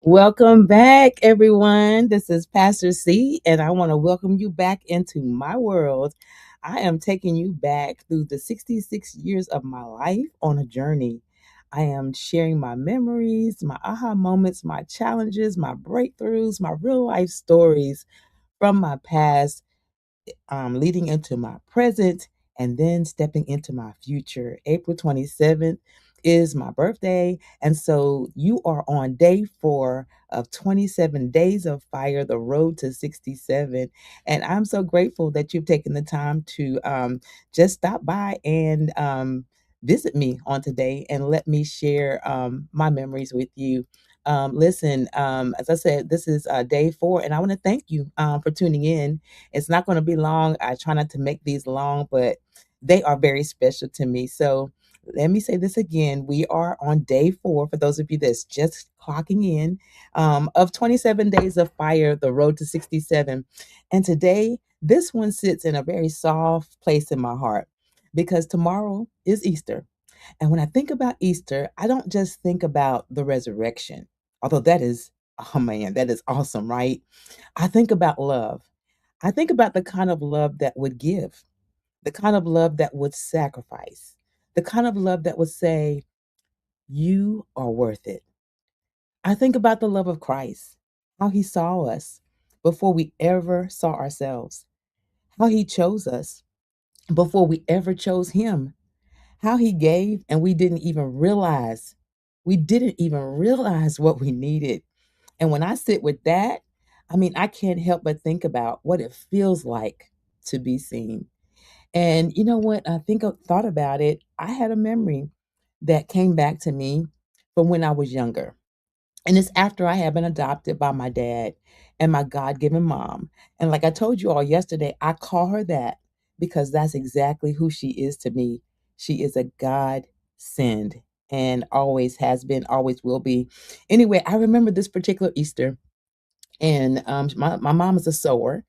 Welcome back, everyone. This is Pastor C, and I want to welcome you back into my world. I am taking you back through the 66 years of my life on a journey. I am sharing my memories, my aha moments, my challenges, my breakthroughs, my real life stories from my past leading into my present and then stepping into my future. April 27th is my birthday. And so you are on day 4 of 27 Days of Fire, the road to 67. And I'm so grateful that you've taken the time to just stop by and visit me on today and let me share my memories with you. Listen, as I said, this is day 4, and I want to thank you for tuning in. It's not going to be long. I try not to make these long, but they are very special to me. So let me say this again. We are on day 4, for those of you that's just clocking in, of 27 Days of Fire, the road to 67. And today, this one sits in a very soft place in my heart because tomorrow is Easter. And when I think about Easter, I don't just think about the resurrection, although that is, oh man, that is awesome, right? I think about love. I think about the kind of love that would give, the kind of love that would sacrifice, the kind of love that would say, you are worth it. I think about the love of Christ, how he saw us before we ever saw ourselves, how he chose us before we ever chose him, how he gave and we didn't even realize. We didn't even realize what we needed. And when I sit with that, I mean, I can't help but think about what it feels like to be seen. And you know what? I think I thought about it. I had a memory that came back to me from when I was younger. And it's after I had been adopted by my dad and my God given mom. And like I told you all yesterday, I call her that because that's exactly who she is to me. She is a God send and always has been, always will be. Anyway, I remember this particular Easter, and my mom is a sewer,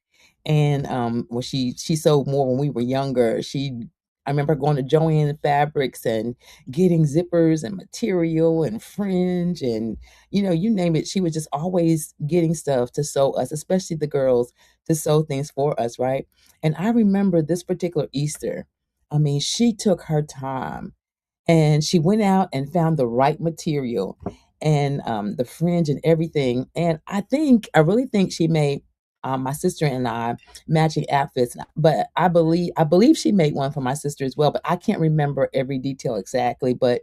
and well, she sewed more when we were younger. I remember going to Joanne Fabrics and getting zippers and material and fringe and you name it. She was just always getting stuff to sew us, especially the girls, to sew things for us, right? And I remember this particular Easter. I mean, she took her time and she went out and found the right material and the fringe and everything. And I really think she made my sister and I matching outfits. But I believe she made one for my sister as well. But I can't remember every detail exactly. But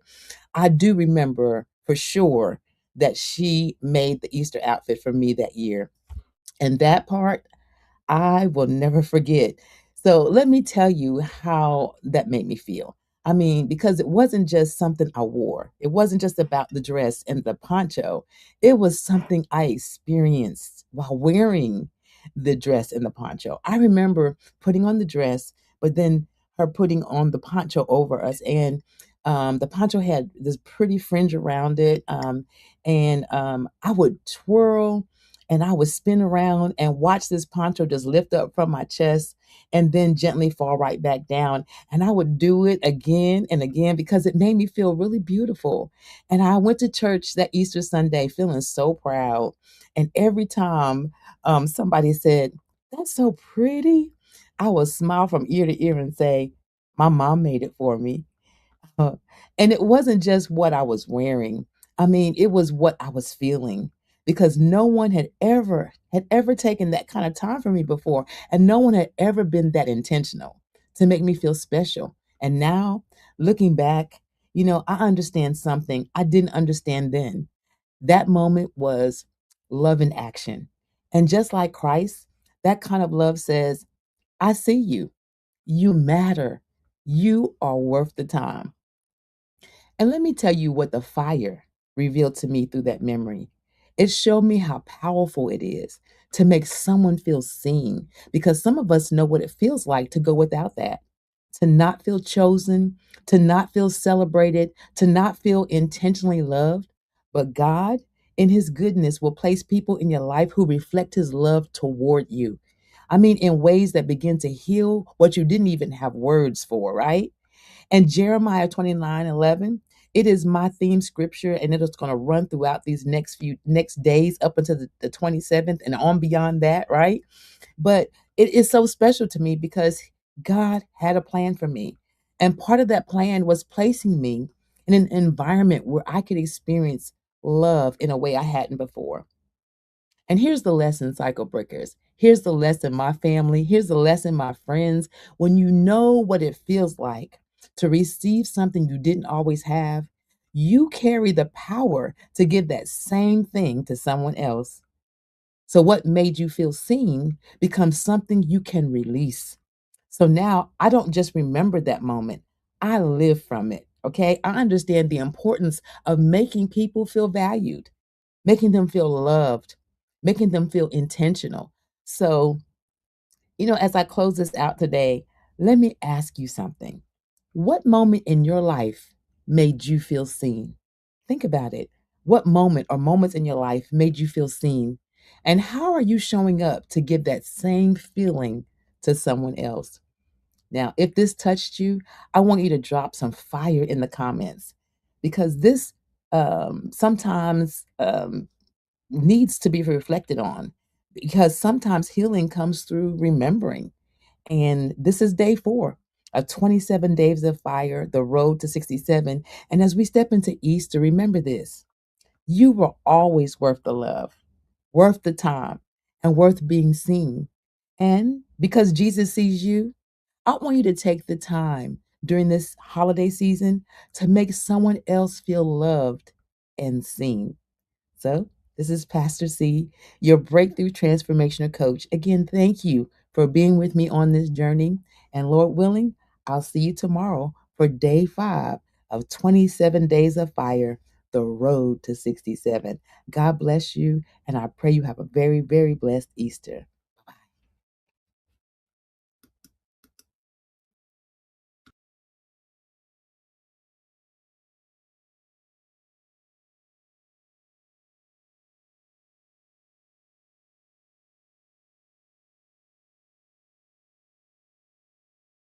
I do remember for sure that she made the Easter outfit for me that year. And that part I will never forget. So let me tell you how that made me feel. I mean, because it wasn't just something I wore. It wasn't just about the dress and the poncho. It was something I experienced while wearing the dress and the poncho. I remember putting on the dress, but then her putting on the poncho over us. And the poncho had this pretty fringe around it. And I would twirl and I would spin around and watch this poncho just lift up from my chest and then gently fall right back down. And I would do it again and again because it made me feel really beautiful. And I went to church that Easter Sunday feeling so proud. And every time somebody said, "That's so pretty," I would smile from ear to ear and say, "My mom made it for me." Uh, and it wasn't just what I was wearing. I mean, it was what I was feeling because no one had ever taken that kind of time for me before, and no one had ever been that intentional to make me feel special. And now, looking back, I understand something I didn't understand then. That moment was love in action. And just like Christ, that kind of love says, "I see you. You matter. You are worth the time." And let me tell you what the fire revealed to me through that memory. It showed me how powerful it is to make someone feel seen because some of us know what it feels like to go without that, to not feel chosen, to not feel celebrated, to not feel intentionally loved. But God, in His goodness, will place people in your life who reflect His love toward you. I mean, in ways that begin to heal what you didn't even have words for, right? And Jeremiah 29:11, It is my theme scripture, and it is going to run throughout these next days up until the 27th and on beyond that, right? But it is so special to me because God had a plan for me. And part of that plan was placing me in an environment where I could experience love in a way I hadn't before. And here's the lesson, cycle breakers. Here's the lesson, my family. Here's the lesson, my friends. When you know what it feels like to receive something you didn't always have, you carry the power to give that same thing to someone else. So, what made you feel seen becomes something you can release. So now I don't just remember that moment, I live from it. Okay. I understand the importance of making people feel valued, making them feel loved, making them feel intentional. So, as I close this out today, let me ask you something. What moment in your life made you feel seen? Think about it. What moment or moments in your life made you feel seen? And how are you showing up to give that same feeling to someone else? Now, if this touched you, I want you to drop some fire in the comments because this sometimes needs to be reflected on because sometimes healing comes through remembering. And this is day 4 of 27 days of fire, the road to 67. And as we step into Easter, remember this: you were always worth the love, worth the time, and worth being seen. And because Jesus sees you, I want you to take the time during this holiday season to make someone else feel loved and seen. So, this is Pastor C, your breakthrough transformational coach. Again, thank you for being with me on this journey. And Lord willing, I'll see you tomorrow for day 5 of 27 days of fire, the road to 67. God bless you, and I pray you have a very, very blessed Easter.